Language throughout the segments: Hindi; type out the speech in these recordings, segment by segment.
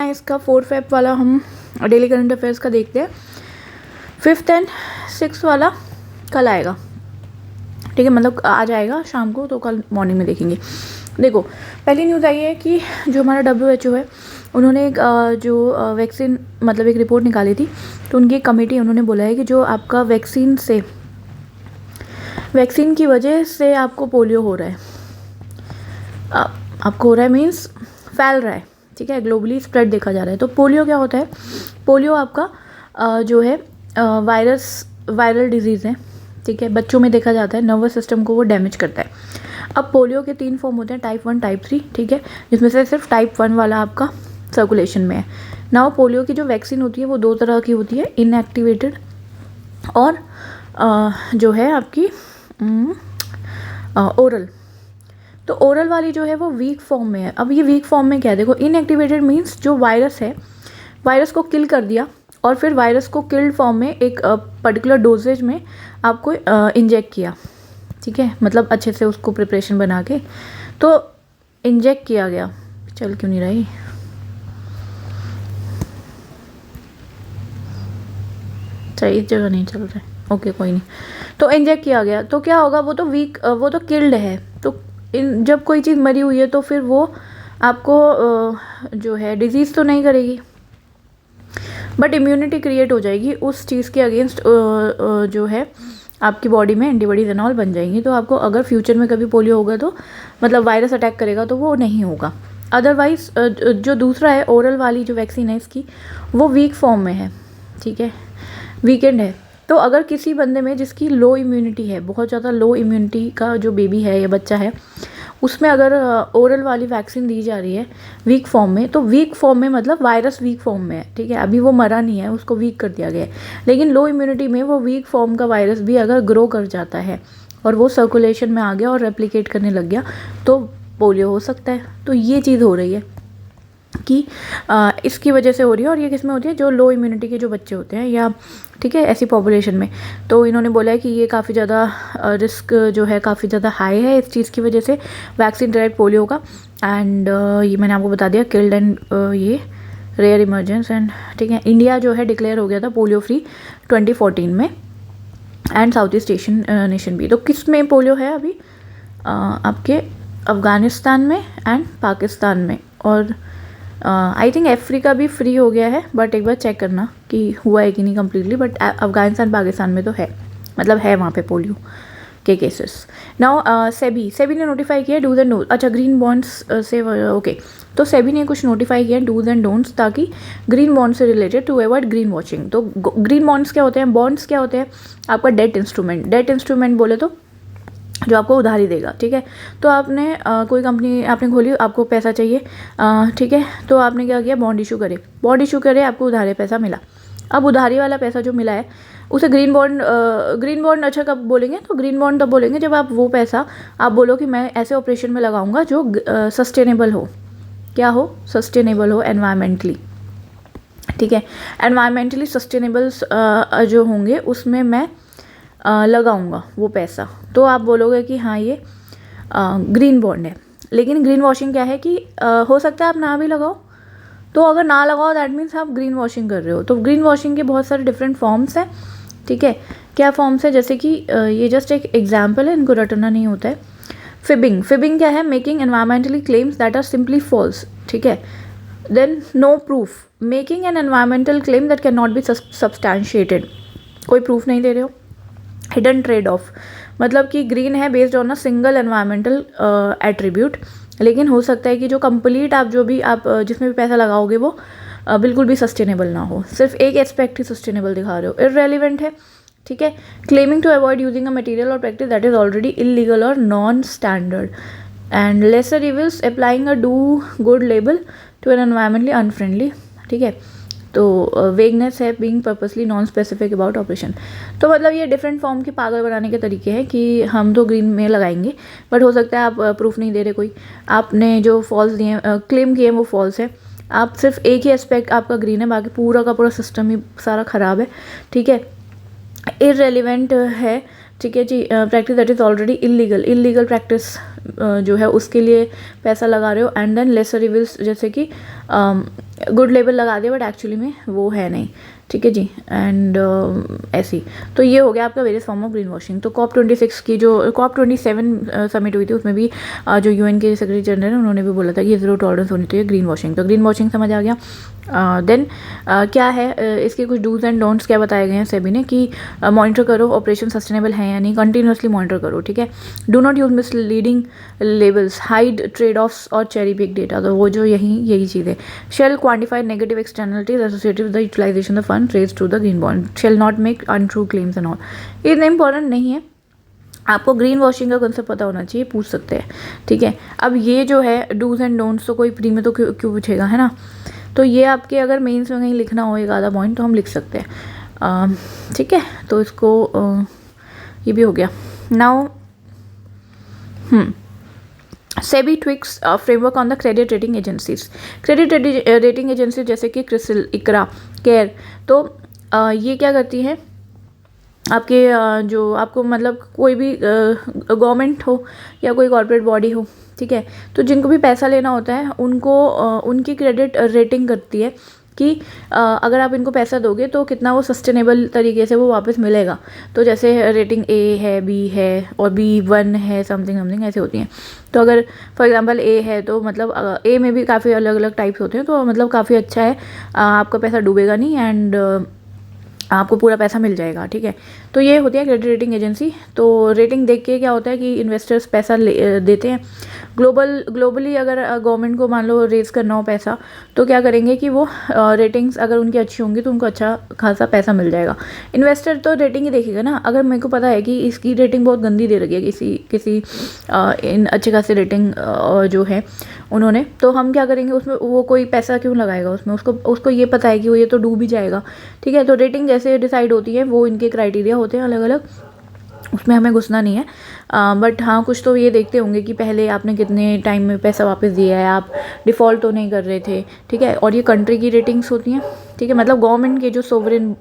इसका 4 फेब वाला हम डेली करंट अफेयर्स का देखते हैं। 5th एंड 6th वाला कल आएगा, ठीक है, मतलब आ जाएगा शाम को, तो कल मॉर्निंग में देखेंगे। देखो, पहली न्यूज़ आई है कि जो हमारा WHO है उन्होंने एक जो वैक्सीन मतलब एक रिपोर्ट निकाली थी, तो उनकी एक कमेटी उन्होंने बोला है कि जो आपका वैक्सीन की वजह से आपको पोलियो हो रहा है, आपको हो रहा है मीन्स फैल रहा है, ठीक है, ग्लोबली स्प्रेड देखा जा रहा है। तो पोलियो क्या होता है? पोलियो आपका जो है वायरल डिजीज़ है, ठीक है, बच्चों में देखा जाता है, नर्वस सिस्टम को वो डैमेज करता है। अब पोलियो के 3 फॉर्म होते हैं, टाइप 1, टाइप 3, ठीक है, जिसमें से सिर्फ टाइप 1 वाला आपका सर्कुलेशन में है। नाउ पोलियो की जो वैक्सीन होती है वो 2 तरह की होती है, इनएक्टिवेटेड और जो है आपकी ओरल। तो ओरल वाली जो है वो वीक फॉर्म में है। अब ये वीक फॉर्म में क्या है? देखो, इनएक्टिवेटेड मीन्स जो वायरस है, वायरस को किल कर दिया और फिर वायरस को किल्ड फॉर्म में एक पर्टिकुलर डोजेज में आपको इंजेक्ट किया, ठीक है, मतलब अच्छे से उसको प्रिपरेशन बना के तो इंजेक्ट किया गया। चल क्यों नहीं रही? सही इस जगह नहीं चल रहा है, ओके कोई नहीं। तो इंजेक्ट किया गया तो क्या होगा? वो तो किल्ड है। तो जब कोई चीज़ मरी हुई है तो फिर वो आपको जो है डिजीज़ तो नहीं करेगी, बट इम्यूनिटी क्रिएट हो जाएगी उस चीज़ के अगेंस्ट, जो है आपकी बॉडी में एंटीबॉडीज एंड ऑल बन जाएंगी। तो आपको अगर फ्यूचर में कभी पोलियो होगा तो मतलब वायरस अटैक करेगा तो वो नहीं होगा। अदरवाइज जो दूसरा है ओरल वाली जो वैक्सीन है इसकी, वो वीक फॉर्म में है, ठीक है, वीकेंड है। तो अगर किसी बंदे में जिसकी लो इम्यूनिटी है, बहुत ज़्यादा लो इम्यूनिटी का जो बेबी है या बच्चा है, उसमें अगर ओरल वाली वैक्सीन दी जा रही है वीक फॉर्म में, तो वीक फॉर्म में मतलब वायरस वीक फॉर्म में है, ठीक है, अभी वो मरा नहीं है, उसको वीक कर दिया गया है, लेकिन लो इम्यूनिटी में वो वीक फॉर्म का वायरस भी अगर ग्रो कर जाता है और वो सर्कुलेशन में आ गया और रेप्लिकेट करने लग गया तो पोलियो हो सकता है। तो ये चीज़ हो रही है कि इसकी वजह से हो रही है। और ये किस में होती है? जो लो इम्यूनिटी के जो बच्चे होते हैं या, ठीक है, ऐसी पॉपुलेशन में। तो इन्होंने बोला है कि ये काफ़ी ज़्यादा रिस्क जो है काफ़ी ज़्यादा हाई है इस चीज़ की वजह से, वैक्सीन डायरेक्ट पोलियो का। एंड ये मैंने आपको बता दिया, किल्ड एंड ये रेयर इमरजेंस एंड, ठीक है, इंडिया जो है डिक्लेयर हो गया था पोलियो फ्री 2014 में, and south east Asian nation भी। तो किस में पोलियो है अभी? आपके अफ़गानिस्तान में एंड पाकिस्तान में, और आई थिंक अफ्रीका भी फ्री हो गया है, बट एक बार चेक करना कि हुआ है कि नहीं कम्प्लीटली। बट अफ़गानिस्तान पाकिस्तान में तो है, मतलब है वहाँ पे पोलियो के केसेस। नाउ सेबी ने नोटिफाई किया डूज एंड डोंट्स। अच्छा, ग्रीन बॉन्ड्स से ओके, तो सेबी ने कुछ नोटिफाई किया डूज एंड डोंट्स, ताकि ग्रीन बॉन्ड से related to avoid green washing. तो ग्रीन बॉन्ड्स क्या होते हैं? बॉन्ड्स क्या होते हैं? आपका डेट इंस्ट्रूमेंट बोले तो जो आपको उधारी देगा, ठीक है। तो आपने कोई कंपनी आपने खोली, आपको पैसा चाहिए, ठीक है, तो आपने क्या किया? बॉन्ड इशू करे, आपको उधारी पैसा मिला। अब उधारी वाला पैसा जो मिला है उसे ग्रीन बॉन्ड अच्छा कब बोलेंगे? तो ग्रीन बॉन्ड तब बोलेंगे जब आप वो पैसा आप बोलो कि मैं ऐसे ऑपरेशन में लगाऊंगा जो सस्टेनेबल हो। क्या हो? सस्टेनेबल हो एनवायरमेंटली, ठीक है, एनवायरमेंटली सस्टेनेबल जो होंगे उसमें मैं लगाऊंगा वो पैसा। तो आप बोलोगे कि हाँ ये ग्रीन बॉन्ड है। लेकिन ग्रीन वॉशिंग क्या है कि हो सकता है आप ना भी लगाओ, तो अगर ना लगाओ दैट मीन्स आप ग्रीन वॉशिंग कर रहे हो। तो ग्रीन वॉशिंग के बहुत सारे डिफरेंट फॉर्म्स हैं, ठीक है। क्या फॉर्म्स है? जैसे कि ये जस्ट एक एग्जाम्पल है, इनको रटना नहीं होता है। फिबिंग क्या है? Making environmentally claims that are simply false, ठीक है। Then no proof, making an environmental claim that can not be substantiated, कोई प्रूफ नहीं दे रहे हो। हिडन ट्रेड ऑफ, मतलब कि ग्रीन है based on a single environmental attribute, लेकिन हो सकता है कि जो कंप्लीट आप जो भी आप जिसमें भी पैसा लगाओगे वो बिल्कुल भी सस्टेनेबल ना हो, सिर्फ एक एस्पेक्ट ही सस्टेनेबल दिखा रहे हो, इररेलेवेंट है, ठीक है। Claiming to avoid using a material और practice that is already illegal और non standard, and lesser evils applying a do good label to an environmentally unfriendly, ठीक है। तो वेगनेस है, being purposely non specific about operation. तो मतलब ये डिफरेंट फॉर्म के पागल बनाने के तरीके हैं कि हम तो ग्रीन में लगाएंगे, बट हो सकता है आप प्रूफ नहीं दे रहे, कोई आपने जो फॉल्स दिए क्लेम किए वो फॉल्स है, आप सिर्फ एक ही एस्पेक्ट आपका ग्रीन है, बाकी पूरा का पूरा सिस्टम ही सारा ख़राब है, ठीक है, इररेलेवेंट है, ठीक है जी। Practice that is already illegal practice जो है उसके लिए पैसा लगा रहे हो। एंड देन लेसर इविल्स, जैसे कि गुड लेबल लगा दिया बट एक्चुअली में वो है नहीं, ठीक है जी। एंड ऐसी, तो ये हो गया आपका various form of green washing. तो COP26 की जो COP27 समिट हुई थी उसमें भी जो UN के सेक्रेटरी जनरल है उन्होंने भी बोला था कि ज़ीरो टॉलरेंस होनी चाहिए ग्रीन वॉशिंग। तो ग्रीन वॉशिंग समझ आ गया। देन क्या है इसके कुछ डूज एंड डोंट्स क्या बताए गए हैं सेबी ने कि मॉनिटर करो ऑपरेशन सस्टेनेबल है या नहीं, कंटिन्यूसली मॉनिटर करो, ठीक है। Do not use misleading labels, hide trade offs और चेरी पिक डेटा, तो वो जो यही चीज़ है। Shall quantify negative externalities associated with the utilisation of fund raise to the green bond, shall not make untrue claims and all. ये इतना इंपॉर्टेंट नहीं है, आपको ग्रीन वॉशिंग का कंसेप्ट पता होना चाहिए, पूछ सकते हैं, ठीक है। अब ये जो है डूज एंड डोंट्स तो कोई प्री में तो क्यों पूछेगा, है ना। तो ये आपके अगर मेंस में कहीं लिखना हो एक आधा पॉइंट तो हम लिख सकते हैं, ठीक है। तो इसको ये भी हो गया। Now SEBI tweaks framework on the credit rating agencies. Credit rating agency जैसे कि क्रिसिल, इकरा, केयर, तो ये क्या करती है आपके जो आपको मतलब कोई भी गवर्नमेंट हो या कोई कॉर्पोरेट बॉडी हो, ठीक है, तो जिनको भी पैसा लेना होता है उनको उनकी क्रेडिट रेटिंग करती है कि अगर आप इनको पैसा दोगे तो कितना वो सस्टेनेबल तरीके से वो वापस मिलेगा। तो जैसे रेटिंग A है, B है और B1 है, समथिंग ऐसे होती हैं। तो अगर फॉर एग्जांपल A है तो मतलब A में भी काफ़ी अलग अलग टाइप्स होते हैं, तो मतलब काफ़ी अच्छा है, आपका पैसा डूबेगा नहीं एंड आपको पूरा पैसा मिल जाएगा, ठीक है। तो ये होती है क्रेडिट रेटिंग एजेंसी। तो रेटिंग देख के क्या होता है कि इन्वेस्टर्स पैसा देते हैं। ग्लोबली अगर गवर्नमेंट को मान लो रेज़ करना हो पैसा तो क्या करेंगे कि वो रेटिंग्स अगर उनकी अच्छी होंगी तो उनको अच्छा खासा पैसा मिल जाएगा। इन्वेस्टर तो रेटिंग ही देखेगा ना। अगर मेरे को पता है कि इसकी रेटिंग बहुत गंदी दे रखी है किसी इन अच्छे खासी रेटिंग जो है उन्होंने, तो हम क्या करेंगे उसमें, वो कोई पैसा क्यों लगाएगा उसमें, उसको ये पता है कि वो ये तो डूब ही जाएगा, ठीक है। तो रेटिंग जैसे डिसाइड होती है वो इनके क्राइटेरिया होते हैं अलग अलग, उसमें हमें घुसना नहीं है। बट हाँ कुछ तो ये देखते होंगे कि पहले आपने कितने टाइम में पैसा वापस दिया है, आप डिफ़ॉल्ट तो नहीं कर रहे थे, ठीक है। और ये कंट्री की रेटिंग्स होती हैं, ठीक है, मतलब गवर्नमेंट के जो सोवरेन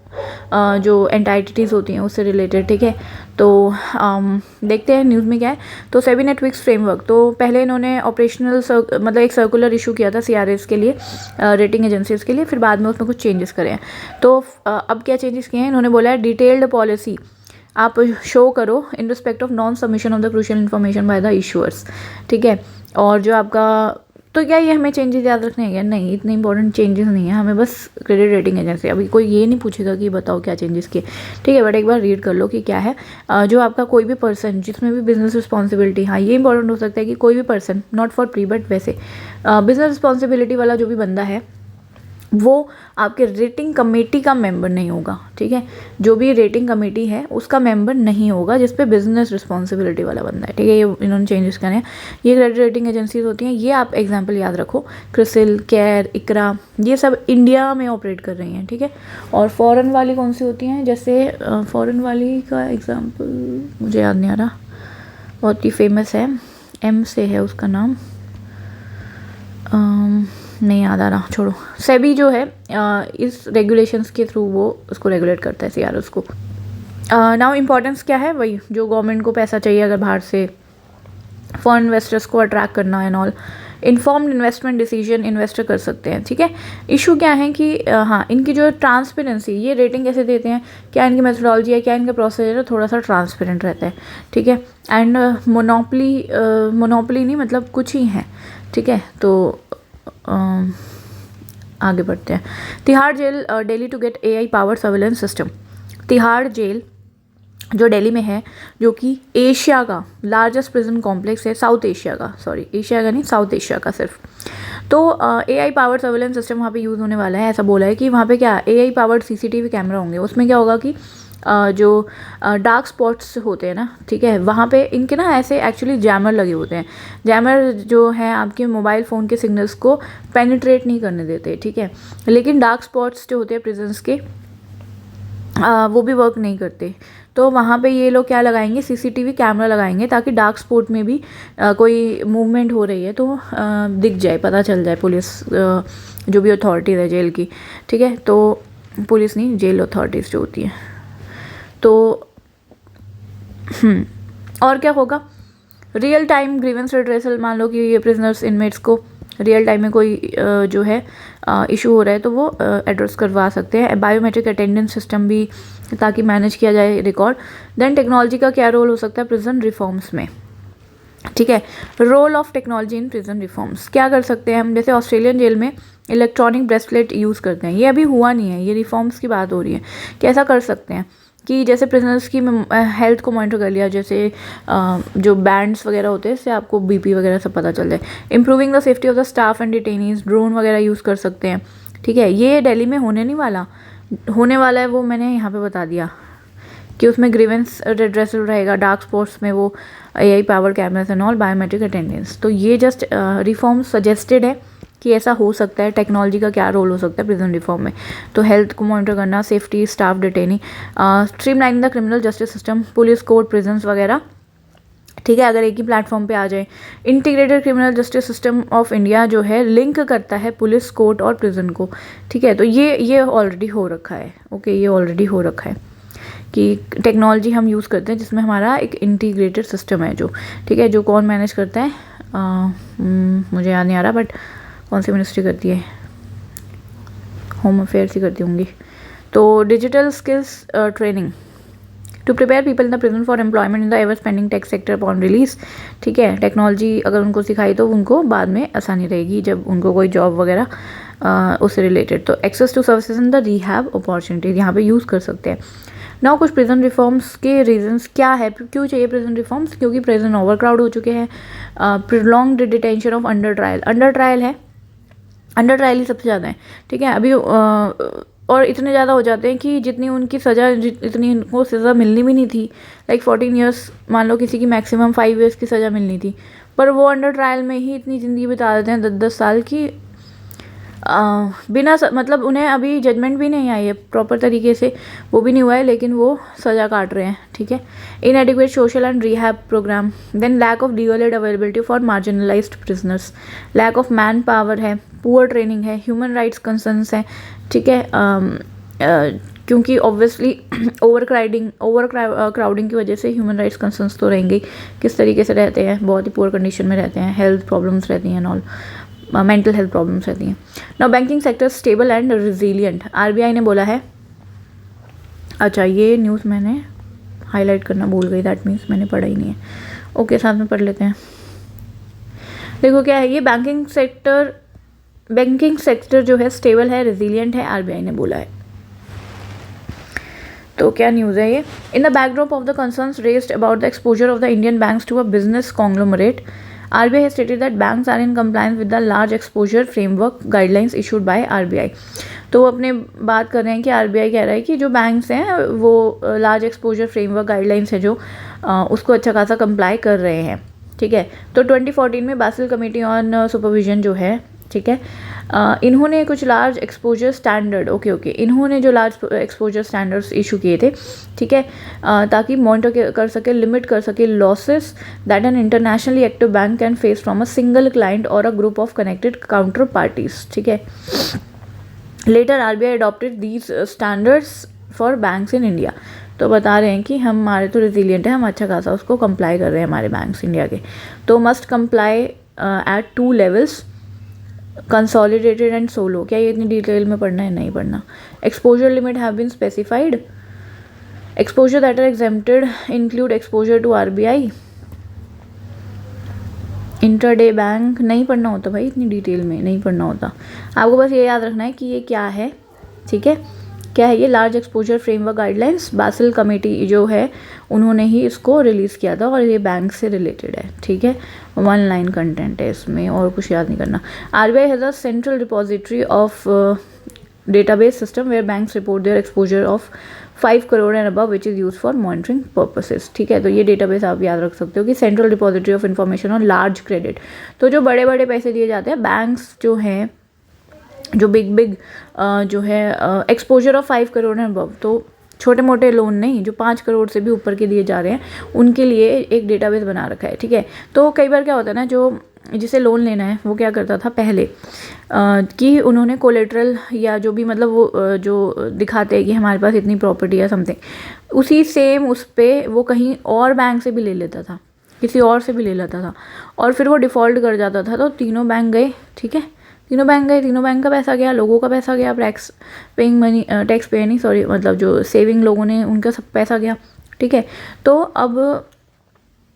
जो एंटाइटीज़ होती हैं उससे रिलेटेड, ठीक है। तो देखते हैं न्यूज़ में क्या है। तो सेबी ने ट्विक्स फ्रेमवर्क, तो पहले इन्होंने ऑपरेशनल मतलब एक सर्कुलर इशू किया था CRS के लिए, रेटिंग एजेंसीज के लिए, फिर बाद में उसमें कुछ चेंजेस करे हैं। तो अब क्या चेंजेस किए हैं, इन्होंने बोला है डिटेल्ड पॉलिसी आप शो करो in respect of non submission of the crucial information by the issuers, ठीक है। और जो आपका, तो क्या ये हमें चेंजेस याद रखने हैं क्या? नहीं, इतने इंपॉर्टेंट चेंजेस नहीं है, हमें बस क्रेडिट रेटिंग एजेंसी, अभी कोई ये नहीं पूछेगा कि बताओ क्या चेंजेस किए, ठीक है। बट एक बार रीड कर लो कि क्या है। जो आपका कोई भी पर्सन जिसमें भी बिजनेस रिस्पॉन्सिबिलिटी, हाँ ये इंपॉर्टेंट हो सकता है कि कोई भी person, not for pre but वैसे बिजनेस रिस्पॉन्सिबिलिटी वाला जो भी बंदा है वो आपके रेटिंग कमेटी का मेंबर नहीं होगा, ठीक है। जो भी रेटिंग कमेटी है उसका मेंबर नहीं होगा जिस पे बिजनेस रिस्पॉन्सिबिलिटी वाला बंदा है, ठीक है। ये इन्होंने चेंजेस करे हैं। ये क्रेडिट रेटिंग एजेंसीज होती हैं, ये आप एग्जांपल याद रखो, क्रिसिल, केयर, इकरा, ये सब इंडिया में ऑपरेट कर रही हैं, ठीक है। और फॉरेन वाली कौन सी होती हैं, जैसे फॉरेन वाली का एग्जाम्पल मुझे याद नहीं आ रहा, बहुत ही फेमस है, M से है उसका नाम, नहीं याद आ रहा, छोड़ो। सेबी जो है इस रेगुलेशंस के थ्रू वो उसको रेगुलेट करता है CRS को। नाउ इम्पोर्टेंस क्या है, वही जो गवर्नमेंट को पैसा चाहिए अगर बाहर से, फॉरेन इन्वेस्टर्स को अट्रैक्ट करना and all, informed investment decision investor कर सकते हैं, ठीक है। इशू क्या है कि हाँ इनकी जो ट्रांसपेरेंसी, ये रेटिंग कैसे देते हैं, क्या इनकी मेथोडोलॉजी है, क्या इनका प्रोसीजर है, थोड़ा सा ट्रांसपेरेंट रहता है, ठीक है। एंड मोनोपली नहीं, मतलब कुछ ही हैं, ठीक है। तो आगे बढ़ते हैं। Tihar jail Delhi to get AI power surveillance system. Tihar jail जो दिल्ली में है, जो कि एशिया का लार्जेस्ट प्रिजन कॉम्प्लेक्स है, साउथ एशिया का, सॉरी एशिया का नहीं, साउथ एशिया का सिर्फ। तो AI पावर सर्वेलेंस सिस्टम वहाँ पे यूज़ होने वाला है। ऐसा बोला है कि वहाँ पे क्या AI पावर्ड CCTV कैमरा होंगे। उसमें क्या होगा कि जो डार्क स्पॉट्स होते हैं ना, ठीक है, वहाँ पे इनके ना ऐसे एक्चुअली जैमर लगे होते हैं। जैमर जो हैं आपके मोबाइल फ़ोन के सिग्नल्स को पेनिट्रेट नहीं करने देते, ठीक है। लेकिन डार्क स्पॉट्स जो होते हैं प्रिजन्स के, वो भी वर्क नहीं करते। तो वहाँ पे ये लोग क्या लगाएंगे, CCTV कैमरा लगाएंगे ताकि डार्क स्पॉट में भी कोई मूवमेंट हो रही है तो दिख जाए, पता चल जाए पुलिस, जो भी अथॉरिटीज़ है जेल की, ठीक है। तो पुलिस नहीं, जेल अथॉरिटीज़ जो होती है। तो और क्या होगा, रियल टाइम ग्रीवेंस रिड्रेसल, मान लो कि ये प्रिजनर्स इनमेट्स को रियल टाइम में कोई जो है इशू हो रहा है तो वो एड्रेस करवा सकते हैं। बायोमेट्रिक अटेंडेंस सिस्टम भी, ताकि मैनेज किया जाए रिकॉर्ड। देन टेक्नोलॉजी का क्या रोल हो सकता है प्रिजन रिफॉर्म्स में, ठीक है। Role of technology in prison reforms, क्या कर सकते हैं हम, जैसे ऑस्ट्रेलियन जेल में इलेक्ट्रॉनिक ब्रेसलेट यूज़ करते हैं, ये अभी हुआ नहीं है, ये रिफॉर्म्स की बात हो रही है। कैसा कर सकते हैं कि जैसे प्रिजनर्स की हेल्थ को मॉनिटर कर लिया, जैसे जो बैंड्स वगैरह होते हैं इससे आपको बीपी वगैरह सब पता चल जाए। Improving the safety of the staff and detainees, drone वगैरह यूज़ कर सकते हैं, ठीक है। ये दिल्ली में होने नहीं वाला, होने वाला है वो मैंने यहाँ पे बता दिया कि उसमें ग्रीवेंस रेड्रेसल रहेगा, डार्क स्पॉट्स में वो AI power cameras and all, biometric attendance. तो ये जस्ट रिफॉर्म सजेस्टेड है कि ऐसा हो सकता है। टेक्नोलॉजी का क्या रोल हो सकता है प्रिजन रिफॉर्म में, तो हेल्थ को मॉनिटर करना, safety, staff detainee, streamlining the criminal justice system, police court, prisons वगैरह, ठीक है। अगर एक ही प्लेटफॉर्म पे आ जाए, integrated criminal justice system of India जो है लिंक करता है पुलिस, कोर्ट और प्रिजन को, ठीक है। तो ये ऑलरेडी हो रखा है, ओके, ये ऑलरेडी हो रखा है कि टेक्नोलॉजी हम यूज़ करते हैं जिसमें हमारा एक इंटीग्रेटेड सिस्टम है जो, ठीक है। जो कौन मैनेज करता है मुझे याद नहीं आ रहा, बट कौन सी मिनिस्ट्री करती है, होम अफेयर्स ही करती होंगी। तो digital skills training to prepare people in the prison for employment in the ever spending tax sector upon release, ठीक है। टेक्नोलॉजी अगर उनको सिखाई तो उनको बाद में आसानी रहेगी जब उनको कोई जॉब वगैरह उससे रिलेटेड। तो access to services in the rehab opportunities यहाँ पे यूज़ कर सकते हैं। नाउ कुछ प्रिजन रिफॉर्म्स के रीजंस क्या है, क्यों चाहिए प्रिजन रिफॉर्म्स, क्योंकि प्रिजन ओवर क्राउड हो चुके हैं, prolonged detention of under trial, under trial है, अंडर ट्रायल ही सबसे ज़्यादा है, ठीक है। अभी और इतने ज़्यादा हो जाते हैं कि जितनी उनकी सज़ा, इतनी उनको सज़ा मिलनी भी नहीं थी, लाइक 14 ईयर्स, मान लो किसी की मैक्सिमम 5 ईयर्स की सज़ा मिलनी थी, पर वो अंडर ट्रायल में ही इतनी ज़िंदगी बिता देते हैं 10-10 साल की, बिना मतलब उन्हें अभी जजमेंट भी नहीं आई है प्रॉपर तरीके से, वो भी नहीं हुआ है, लेकिन वो सज़ा काट रहे हैं, ठीक है। Inadequate social and rehab program, then lack of legal aid availability for marginalised prisoners, lack of man power है, पुअर ट्रेनिंग है, ह्यूमन राइट्स कंसर्न्स हैं, ठीक है। क्योंकि ऑब्वियसली ओवर क्राउडिंग की वजह से ह्यूमन राइट्स कंसर्न्स तो रहेंगे ही, किस तरीके से रहते हैं, बहुत ही पुअर कंडीशन में रहते हैं, हेल्थ प्रॉब्लम्स रहती हैं, ऑल मेंटल हेल्थ प्रॉब्लम्स रहती हैं। Now banking sector stable and resilient, RBI ने बोला है, अच्छा ये न्यूज़ मैंने हाईलाइट करना भूल गई, दैट मीन्स मैंने पढ़ा ही नहीं है, ओके साथ में पढ़ लेते हैं। देखो क्या है ये, बैंकिंग सेक्टर जो है स्टेबल है, रिजिलियंट है, RBI ने बोला है। तो क्या न्यूज़ है ये, in the backdrop of the concerns raised about the exposure of the Indian banks to a business conglomerate, RBI has stated that banks are in compliance with the large exposure framework guidelines issued by RBI। तो वो अपने बात कर रहे हैं कि RBI कह रहा है कि जो बैंक्स हैं वो लार्ज एक्सपोजर फ्रेमवर्क गाइडलाइंस है जो उसको अच्छा खासा कंप्लाई कर रहे हैं, ठीक है। तो 2014 में बासिल कमेटी ऑन सुपरविजन जो है, ठीक है, इन्होंने कुछ लार्ज एक्सपोजर स्टैंडर्ड, ओके इन्होंने जो लार्ज एक्सपोजर स्टैंडर्ड्स इशू किए थे, ठीक है, ताकि मॉनिटर कर सके, लिमिट कर सके losses that an internationally active bank can face from a single client और a group of connected counterparties, ठीक है। Later RBI adopted these standards for banks in India. तो बता रहे हैं कि हमारे तो रिजिलियंट है, हम अच्छा खासा उसको कंप्लाई कर रहे हैं हमारे बैंक्स इंडिया के। तो must comply at 2 levels, consolidated and solo. क्या ये इतनी डिटेल में पढ़ना है, नहीं पढ़ना। Exposure limit have been specified, exposure that are exempted include exposure to RBI, interday bank, नहीं पढ़ना होता भाई, इतनी डिटेल में नहीं पढ़ना होता, आपको बस ये याद रखना है कि ये क्या है, ठीक है। क्या है ये, large exposure framework guidelines, Basil committee जो है उन्होंने ही इसको रिलीज़ किया था और ये बैंक से रिलेटेड है, ठीक है। 1 लाइन कंटेंट है इसमें, और कुछ याद नहीं करना। RBI has a central repository of database system where banks report their exposure of 5 crore and above which is use for monitoring purposes, ठीक है। तो ये डेटाबेस आप याद रख सकते हो कि central repository of information on large credit. तो जो बड़े बड़े पैसे दिए जाते हैं बैंक्स जो हैं, जो बिग जो है exposure of 5 crore and above, तो छोटे मोटे लोन नहीं, जो 5 करोड़ से भी ऊपर के दिए जा रहे हैं उनके लिए एक डेटाबेस बना रखा है, ठीक है। तो कई बार क्या होता है ना, जो जिसे लोन लेना है वो क्या करता था पहले कि उन्होंने कोलेट्रल या जो भी मतलब वो जो दिखाते हैं कि हमारे पास इतनी प्रॉपर्टी है समथिंग, उसी सेम उस पर वो कहीं और बैंक से भी ले लेता था, किसी और से भी ले लेता था और फिर वो डिफ़ॉल्ट कर जाता था, तो तीनों बैंक गए, ठीक है, तीनों बैंक गए, तीनों बैंक का पैसा गया, लोगों का पैसा गया, टैक्स पेइंग मनी, टैक्स पे नहीं सॉरी, मतलब जो सेविंग लोगों ने उनका सब पैसा गया, ठीक है। तो अब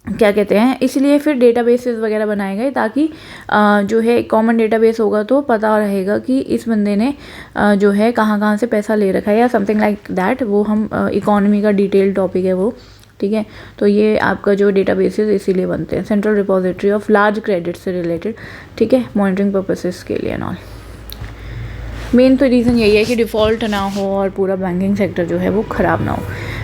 क्या कहते हैं, इसलिए फिर डेटाबेसेस वगैरह बनाए गए ताकि जो है कॉमन डेटाबेस होगा तो पता रहेगा कि इस बंदे ने जो है कहाँ कहाँ से पैसा ले रखा है या समथिंग लाइक दैट। वो हम इकोनॉमी का डिटेल टॉपिक है वो, ठीक है। तो ये आपका जो डेटाबेसेस इसीलिए बनते हैं, central repository of large credit से रिलेटेड, ठीक है, मॉनिटरिंग पर्पसेस के लिए एंड ऑल। मेन तो रीज़न यही है कि डिफ़ॉल्ट ना हो और पूरा बैंकिंग सेक्टर जो है वो ख़राब ना हो।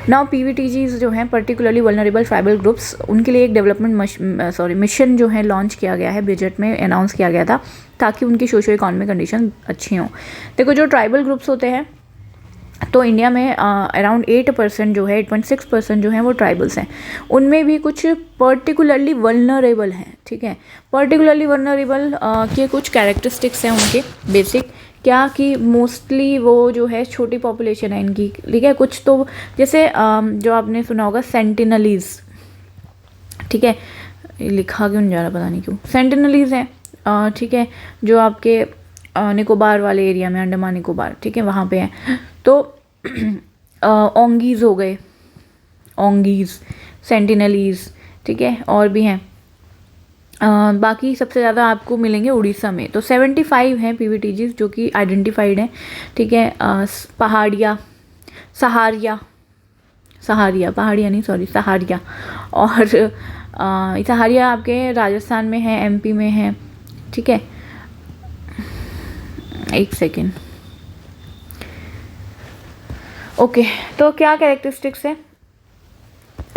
नाउ PVTGs जो हैं, पर्टिकुलरली वल्नरेबल ट्राइबल ग्रुप्स, उनके लिए एक डेवलपमेंट मिशन जो है लॉन्च किया गया है, बजट में अनाउंस किया गया था ताकि उनकी सोशो इकोनॉमिक कंडीशन अच्छी हों। देखो जो ट्राइबल ग्रुप्स होते हैं तो इंडिया में अराउंड 8% जो है, 8.6% जो है वो ट्राइबल्स हैं। उनमें भी कुछ पर्टिकुलरली वल्नरेबल हैं, ठीक है। पर्टिकुलरली वल्नरेबल के कुछ कैरेक्टरिस्टिक्स हैं उनके बेसिक, क्या कि मोस्टली वो जो है छोटी पॉपुलेशन है इनकी, ठीक है। कुछ तो जैसे जो आपने सुना होगा सेंटिनलीज, ठीक है, लिखा क्यों नहीं जा रहा पता नहीं क्यों, सेंटिनलीज हैं, ठीक है, जो आपके निकोबार वाले एरिया में, अंडमान निकोबार, ठीक है, वहाँ पे हैं। तो ओंगीज़ हो गए, ओंगीज़, सेंटिनलीज, ठीक है, और भी हैं। बाकी सबसे ज़्यादा आपको मिलेंगे उड़ीसा में, तो 75 हैं PVTGs जो कि आइडेंटिफाइड हैं, ठीक है। पहाड़िया, सहारिया पहाड़िया नहीं सॉरी सहारिया, और सहारिया आपके राजस्थान में है, MP में है, ठीक है। एक सेकेंड, ओके। तो क्या कैरेक्टरिस्टिक्स है,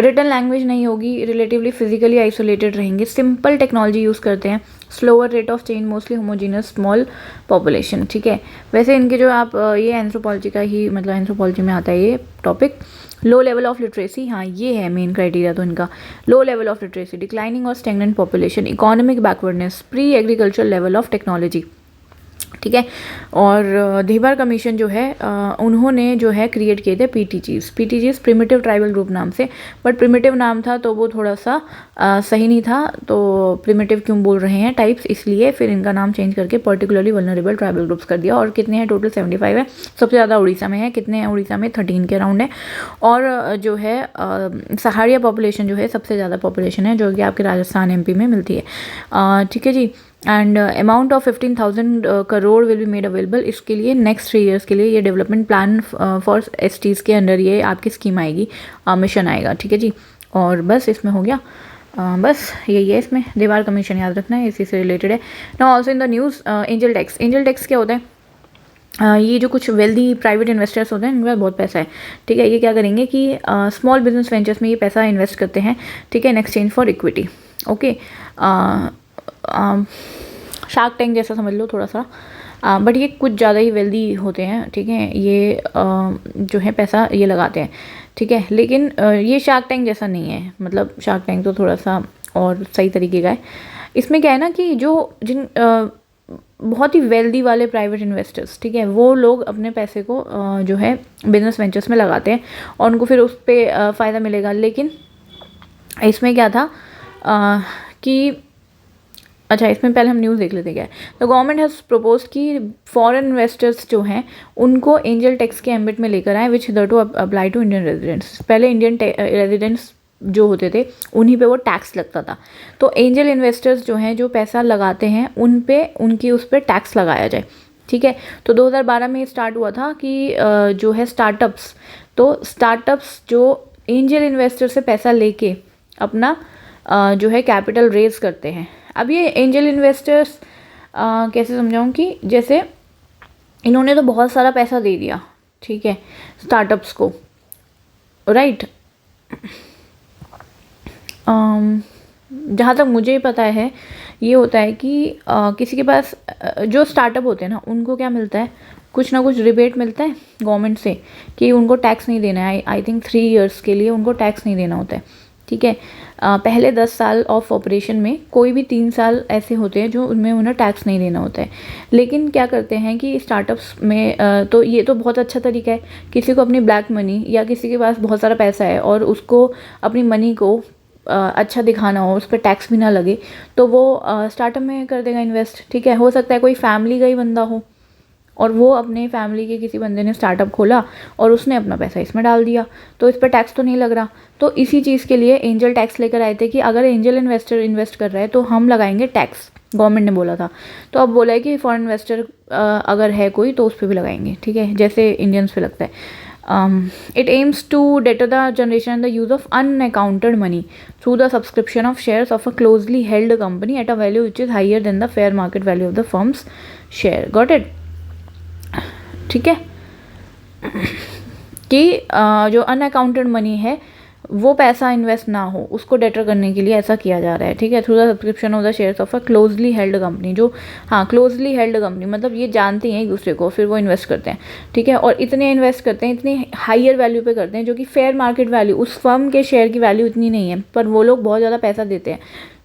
रिटन लैंग्वेज नहीं होगी, रिलेटिवली फिजिकली आइसोलेटेड रहेंगे, सिंपल टेक्नोलॉजी यूज़ करते हैं, slower rate of change, mostly homogeneous small population, ठीक है। वैसे इनके जो आप ये एंथ्रोपोलॉजी का ही, मतलब एंथ्रोपोलॉजी में आता है ये topic. Low level of literacy, हाँ ये है मेन क्राइटेरिया तो इनका, low level of literacy, declining और stagnant population, economic backwardness, pre agriculture level of technology, ठीक है। और देहबार कमीशन जो है उन्होंने जो है क्रिएट किए थे PTGs प्रिमिटिव ट्राइबल ग्रुप नाम से, बट प्रिमिटिव नाम था तो वो थोड़ा सा सही नहीं था, तो प्रिमिटिव क्यों बोल रहे हैं टाइप्स, इसलिए फिर इनका नाम चेंज करके पर्टिकुलरली वल्नरेबल ट्राइबल ग्रुप्स कर दिया। और कितने हैं टोटल, 75 है। सबसे ज़्यादा उड़ीसा में है, कितने हैं उड़ीसा में, 13 के अराउंड है। और जो है सहारिया पॉपुलेशन जो है सबसे ज़्यादा पॉपुलेशन है, जो कि आपके राजस्थान MP में मिलती है, ठीक है जी। And amount of 15,000 crore will be made available, इसके लिए नेक्स्ट 3 ईयर्स के लिए ये डेवलपमेंट प्लान फॉर STs के अंडर ये आपकी स्कीम आएगी, मिशन आएगा, ठीक है जी। और बस इसमें हो गया, बस यही है इसमें, देवार कमीशन याद रखना है, इसी से रिलेटेड है। Now also in the news angel tax. Angel tax क्या होता है, ये जो कुछ वेल्दी प्राइवेट इन्वेस्टर्स होते हैं इनके पास बहुत पैसा है, ठीक है। ये क्या करेंगे कि स्मॉल बिजनेस वेंचर्स में ये पैसा इन्वेस्ट करते हैं, ठीक है, in exchange for equity, okay. Shark tank जैसा समझ लो थोड़ा सा, बट ये कुछ ज़्यादा ही वेल्दी होते हैं, ठीक है। ये जो है पैसा ये लगाते हैं, ठीक है। लेकिन ये शार्क टैंक जैसा नहीं है, मतलब शार्क टैंक तो थोड़ा सा और सही तरीके का है। इसमें क्या है ना कि जो जिन बहुत ही वेल्दी वाले प्राइवेट इन्वेस्टर्स, ठीक है, वो लोग अपने पैसे को जो है बिजनेस वेंचर्स में लगाते हैं और उनको फिर उस पर फ़ायदा मिलेगा। लेकिन इसमें क्या था कि अच्छा, इसमें पहले हम न्यूज़ देख लेते क्या है। द गवर्नमेंट हैज़ प्रपोज कि फॉरेन इन्वेस्टर्स जो हैं उनको एंजल टैक्स के एम्बिट में लेकर आए, which the to apply to Indian residents. पहले इंडियन रेजिडेंट्स जो होते थे उन्हीं पे वो टैक्स लगता था, तो एंजल इन्वेस्टर्स जो हैं जो पैसा लगाते हैं उन पे उनकी उस पर टैक्स लगाया जाए, ठीक है। तो 2012 में स्टार्ट हुआ था कि जो है स्टार्टअप्स, तो स्टार्टअप्स जो एंजल इन्वेस्टर से पैसा लेके अपना जो है कैपिटल रेज करते हैं। अब ये एंजल इन्वेस्टर्स कैसे समझाऊँ कि जैसे इन्होंने तो बहुत सारा पैसा दे दिया, ठीक है, स्टार्टअप्स को, राइट। जहाँ तक मुझे पता है ये होता है कि किसी के पास जो स्टार्टअप होते हैं ना उनको क्या मिलता है, कुछ ना कुछ रिबेट मिलता है गवर्नमेंट से कि उनको टैक्स नहीं देना है। आई थिंक 3 ईयर्स के लिए उनको टैक्स नहीं देना होता है, ठीक है। पहले 10 साल ऑफ ऑपरेशन में कोई भी 3 साल ऐसे होते हैं जो उनमें उन्हें टैक्स नहीं देना होता है। लेकिन क्या करते हैं कि स्टार्टअप्स में तो ये तो बहुत अच्छा तरीका है, किसी को अपनी ब्लैक मनी या किसी के पास बहुत सारा पैसा है और उसको अपनी मनी को अच्छा दिखाना हो, उस पर टैक्स भी ना लगे, तो वो स्टार्टअप में कर देगा इन्वेस्ट। ठीक है, हो सकता है कोई फैमिली का ही बंदा हो और वो अपने फैमिली के किसी बंदे ने स्टार्टअप खोला और उसने अपना पैसा इसमें डाल दिया, तो इस पर टैक्स तो नहीं लग रहा। तो इसी चीज़ के लिए एंजल टैक्स लेकर आए थे कि अगर एंजल इन्वेस्टर इन्वेस्ट कर रहा है तो हम लगाएंगे टैक्स, गवर्नमेंट ने बोला था। तो अब बोला है कि फॉरेन इन्वेस्टर अगर है कोई तो उस पर भी लगाएंगे। ठीक है, जैसे इंडियंस पे लगता है। It aims to deter the generation and the use of unaccounted money through the subscription of shares of a closely held company at a value which is higher than the fair market value of the firm's share. Got it? ठीक है, कि जो अनअकाउंटेड मनी है वो पैसा इन्वेस्ट ना हो, उसको डेटर करने के लिए ऐसा किया जा रहा है। ठीक है, through the subscription of the shares of a closely held company. जो हाँ, क्लोजली हेल्ड कंपनी मतलब ये जानती हैं एक दूसरे को, फिर वो इन्वेस्ट करते हैं। ठीक है, और इतने इन्वेस्ट करते हैं, इतनी हायर वैल्यू पे करते हैं जो कि फेयर मार्केट वैल्यू, उस फर्म के शेयर की वैल्यू इतनी नहीं है, पर वो लोग बहुत ज़्यादा पैसा देते हैं।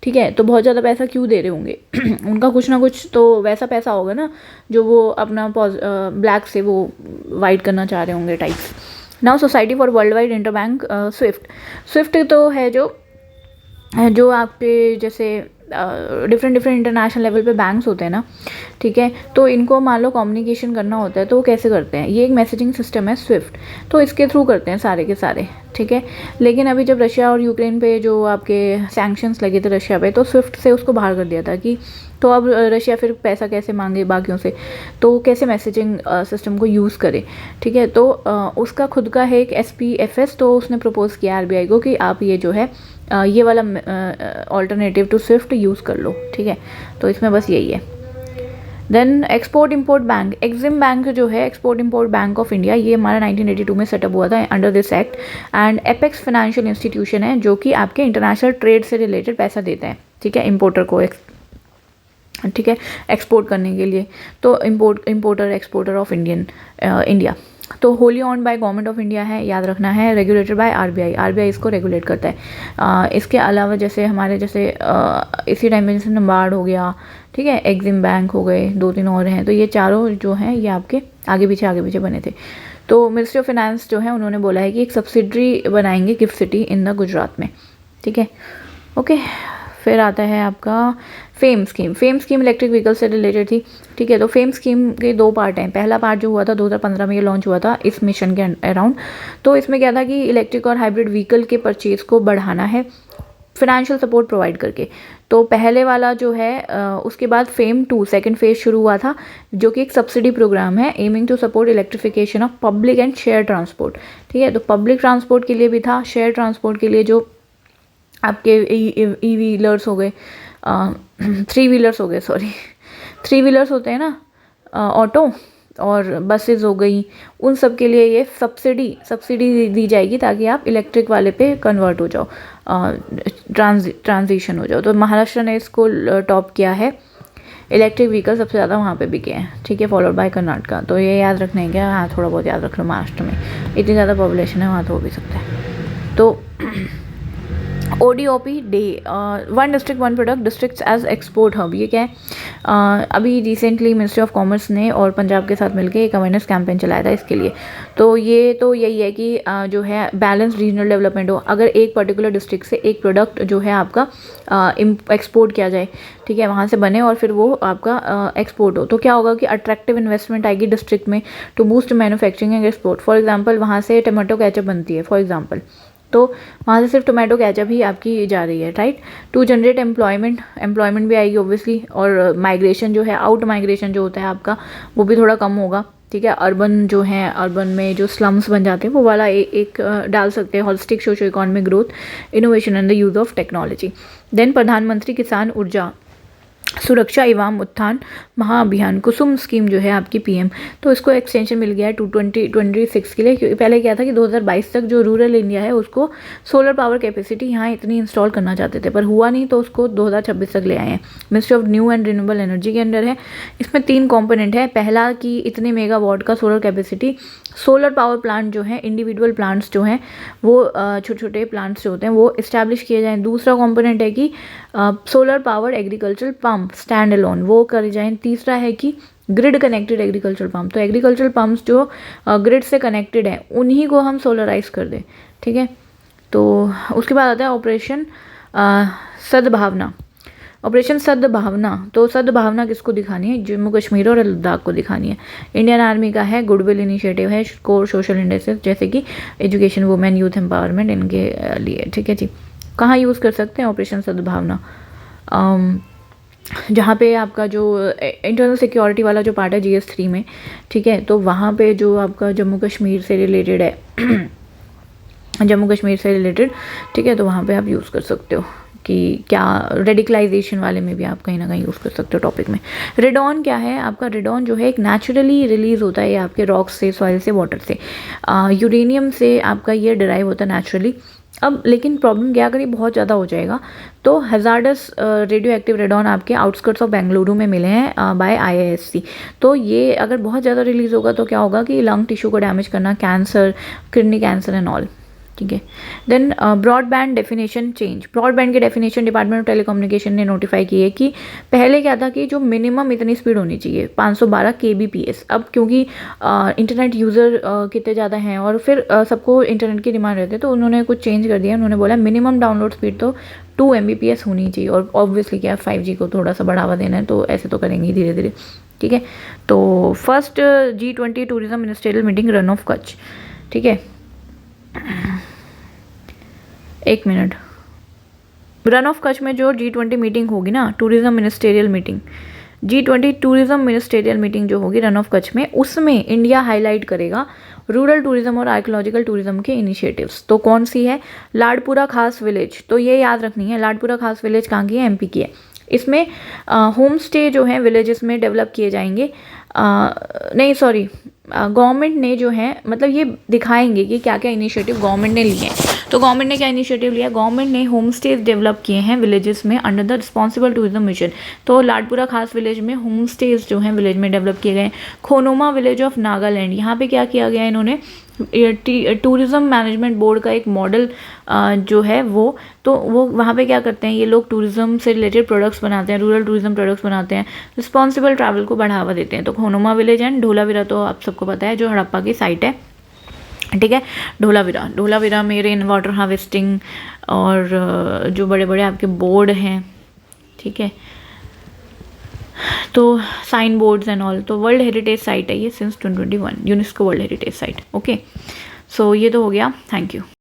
ठीक है, तो बहुत ज़्यादा पैसा क्यों दे रहे होंगे उनका कुछ ना कुछ तो वैसा पैसा होगा ना जो वो अपना ब्लैक से वो वाइट करना चाह रहे होंगे types. Now society for world wide interbank Swift. Swift तो है जो आपके जैसे डिफरेंट इंटरनेशनल लेवल पे बैंक्स होते हैं ना। ठीक है, तो इनको मान लो कम्युनिकेशन करना होता है तो वो कैसे करते हैं, ये एक मैसेजिंग सिस्टम है स्विफ्ट, तो इसके थ्रू करते हैं सारे के सारे। ठीक है, लेकिन अभी जब रशिया और यूक्रेन पे जो आपके सैंक्शंस लगे थे रशिया पे, तो स्विफ्ट से उसको बाहर कर दिया था कि तो अब रशिया फिर पैसा कैसे मांगे बाकियों से, तो कैसे मैसेजिंग सिस्टम को यूज़ करे। ठीक है, तो उसका खुद का है एक SPFS, तो उसने प्रपोज़ किया RBI को कि आप ये जो है ये वाला ऑल्टरनेटिव टू स्विफ्ट यूज़ कर लो। ठीक है, तो इसमें बस यही है। Then export import bank, EXIM bank जो है export import bank of India, ये हमारा 1982 में सेटअप हुआ था under this act. And apex financial institution है जो कि आपके इंटरनेशनल ट्रेड से रिलेटेड पैसा देता है। ठीक है, इम्पोर्टर को ठीक है, एक्सपोर्ट करने के लिए, तो इम्पोर्टर एक्सपोर्टर ऑफ इंडिया। तो wholly owned by government of India है, याद रखना है, रेगुलेटेड बाय RBI इसको रेगुलेट करता है। इसके अलावा जैसे हमारे जैसे इसी टाइम में जैसे नबार्ड हो गया, ठीक है, एक्जिम बैंक हो गए, 2-3 और हैं, तो ये चारों जो हैं ये आपके आगे पीछे बने थे। तो मिनिस्ट्री ऑफ फाइनेंस जो है उन्होंने बोला है कि एक सब्सिडरी बनाएंगे gift city in the Gujarat में। ठीक है, ओके। फिर आता है आपका फेम स्कीम इलेक्ट्रिक व्हीकल से रिलेटेड थी। ठीक है, तो फेम स्कीम के 2 पार्ट हैं। पहला पार्ट जो हुआ था 2015 में ये लॉन्च हुआ था इस मिशन के अराउंड। तो इसमें क्या था कि इलेक्ट्रिक और हाइब्रिड व्हीकल के परचेज को बढ़ाना है फिनेंशियल सपोर्ट प्रोवाइड करके। तो पहले वाला जो है उसके बाद फेम 2 सेकेंड फेज शुरू हुआ था जो कि एक सब्सिडी प्रोग्राम है aiming to support electrification of public and share transport. ठीक है, तो पब्लिक ट्रांसपोर्ट के लिए भी था, शेयर ट्रांसपोर्ट के लिए जो आपके ई व्हीलर्स हो गए, 3 व्हीलर्स हो गए, सॉरी 3 व्हीलर्स होते हैं ना, ऑटो और बसेस हो गई, उन सब के लिए ये सब्सिडी दी जाएगी ताकि आप इलेक्ट्रिक वाले पे कन्वर्ट हो जाओ, ट्रांजिशन हो जाओ। तो महाराष्ट्र ने इसको टॉप किया है, इलेक्ट्रिक व्हीकल सबसे ज़्यादा वहाँ पे बिके हैं। ठीक है, फॉलोड बाय कर्नाटका। तो ये याद रखना है क्या, हाँ थोड़ा बहुत याद रख लो, महाराष्ट्र में इतनी ज़्यादा पॉपुलेशन है वहाँ तो हो भी सकता है। तो ODOP day, 1 district 1 product districts as export hub, ये क्या है, अभी रिसेंटली मिनिस्ट्री ऑफ कॉमर्स ने और पंजाब के साथ मिलकर एक अवेयरनेस कैंपेन चलाया था इसके लिए। तो ये तो यही है कि जो है बैलेंस रीजनल डेवलपमेंट हो, अगर एक पर्टिकुलर डिस्ट्रिक्ट से एक प्रोडक्ट जो है आपका एक्सपोर्ट किया जाए, ठीक है, वहाँ से बने और फिर वो आपका एक्सपोर्ट हो, तो क्या होगा कि अट्रैक्टिव इन्वेस्टमेंट आएगी डिस्ट्रिक्ट में to boost manufacturing and export. For example वहाँ से टमाटो केचप बनती है फॉर एग्जांपल, तो वहाँ से सिर्फ टोमेटो केचप ही आपकी जा रही है, राइट। टू जनरेट एम्प्लॉयमेंट भी आएगी ऑब्वियसली, और माइग्रेशन जो है, आउट माइग्रेशन जो होता है आपका वो भी थोड़ा कम होगा। ठीक है, अर्बन जो है, अर्बन में जो स्लम्स बन जाते हैं वो वाला एक डाल सकते हैं, holistic socio economic growth, innovation and the use of technology. Then Pradhan Mantri Kisan ऊर्जा सुरक्षा एवं उत्थान महाअभियान कुसुम स्कीम जो है आपकी PM, तो इसको एक्सटेंशन मिल गया है 2026 के लिए, क्योंकि पहले क्या था कि 2022 तक जो रूरल इंडिया है उसको सोलर पावर कैपेसिटी यहाँ इतनी इंस्टॉल करना चाहते थे पर हुआ नहीं, तो उसको 2026 तक ले आए हैं। Ministry of new and renewable energy के अंडर है। इसमें 3 कॉम्पोनेंट है। पहला कि इतने मेगावाट का solar capacity, solar power plant जो है, इंडिविजुअल प्लांट्स जो हैं वो छोटे छोटे प्लांट्स जो होते हैं वो इस्टेब्लिश किए जाएँ। दूसरा कॉम्पोनेंट है कि solar power agricultural pump stand alone वो करे जाएँ। तीसरा है कि ग्रिड कनेक्टेड एग्रीकल्चर पंप, तो एग्रीकल्चर पंप्स जो ग्रिड से कनेक्टेड है उन्हीं को हम सोलराइज कर दें। ठीक है, तो उसके बाद आता है ऑपरेशन सद्भावना, ऑपरेशन सद्भावना। तो सद्भावना किसको दिखानी है? जम्मू कश्मीर और लद्दाख को दिखानी है। इंडियन आर्मी का है, गुडविल इनिशिएटिव है, कोर सोशल इंडस्ट्रीज जैसे कि एजुकेशन, वुमेन, यूथ एम्पावरमेंट, इनके लिए। ठीक है जी। कहाँ यूज़ कर सकते हैं ऑपरेशन सद्भावना? जहाँ पे आपका जो इंटरनल सिक्योरिटी वाला जो पार्ट है GS3 में, ठीक है, तो वहाँ पे जो आपका जम्मू कश्मीर से रिलेटेड है जम्मू कश्मीर से रिलेटेड, ठीक है, तो वहाँ पे आप यूज़ कर सकते हो कि क्या रेडिकलाइजेशन वाले में भी आप कहीं ना कहीं यूज़ कर सकते हो टॉपिक में। रेडॉन क्या है आपका? रेडॉन जो है एक नेचुरली रिलीज होता है, ये आपके रॉक्स से, सॉइल से, वाटर से, यूरेनियम से आपका ये डिराइव होता है नेचुरली। अब लेकिन प्रॉब्लम क्या, अगर ये बहुत ज़्यादा हो जाएगा तो हैजार्डस रेडियो एक्टिव रेडॉन आपके आउटस्कर्ट्स ऑफ बेंगलुरु में मिले हैं बाय IISc। तो ये अगर बहुत ज़्यादा रिलीज़ होगा तो क्या होगा कि लंग टिश्यू को डैमेज करना, cancer, kidney cancer and all. ठीक है। Then broadband definition change. Broadband की डेफिनेशन डिपार्टमेंट ऑफ टेलीकम्युनिकेशन ने नोटिफाई की है कि पहले क्या था कि जो मिनिमम इतनी स्पीड होनी चाहिए 512 kbps। अब क्योंकि इंटरनेट यूज़र कितने ज़्यादा हैं और फिर सबको इंटरनेट की डिमांड रहती है, तो उन्होंने कुछ चेंज कर दिया। उन्होंने बोला मिनिमम डाउनलोड स्पीड तो 2 Mbps होनी चाहिए। और ऑब्वियसली क्या 5G को थोड़ा सा बढ़ावा देना है, तो ऐसे तो करेंगे धीरे धीरे। ठीक है। तो first G20 tourism ministerial meeting run of Kutch. ठीक है, एक मिनट। रन ऑफ कच्छ में जो G20 मीटिंग होगी ना, tourism ministerial meeting, G20 tourism ministerial meeting जो होगी रन ऑफ कच्छ में, उसमें इंडिया हाईलाइट करेगा रूरल टूरिज्म और आर्कियोलॉजिकल टूरिज्म के इनिशिएटिव्स। तो कौन सी है? लाडपुरा खास विलेज। तो ये याद रखनी है, लाडपुरा खास विलेज कहाँ की है? MP की है। इसमें होम स्टे जो है विलेजेस में डेवलप किए जाएंगे। नहीं सॉरी, गवर्नमेंट ने जो है मतलब ये दिखाएंगे कि क्या क्या इनिशिएटिव गवर्नमेंट ने लिए हैं। तो गवर्नमेंट ने क्या इनिशिएटिव लिया? गवर्नमेंट ने होम स्टेज डेवलप किए हैं विलेजेस में under the responsible tourism mission. तो लाडपुरा खास विलेज में होम स्टेज जो हैं विलेज में डेवलप किए गए। खोनोमा विलेज ऑफ नागालैंड, यहाँ पे क्या किया गया इन्होंने? टूरिज्म मैनेजमेंट बोर्ड का एक मॉडल जो है वो वहाँ पे क्या करते हैं ये लोग? टूरिज्म से रिलेटेड प्रोडक्ट्स बनाते हैं, रूरल टूरिज्म प्रोडक्ट्स बनाते हैं, रिस्पॉन्सिबल ट्रैवल को बढ़ावा देते हैं। तो खोनोमा विलेज एंड ढोलावीरा तो आप सबको पता है जो हड़प्पा की साइट है। ठीक है। ढोलावीरा में रेन वाटर हार्वेस्टिंग और जो बड़े बड़े आपके बोर्ड हैं, ठीक है, तो साइन बोर्ड्स एंड ऑल, तो वर्ल्ड हेरिटेज साइट है ये since 2021, UNESCO world heritage site. Okay, so ये तो हो गया। Thank you.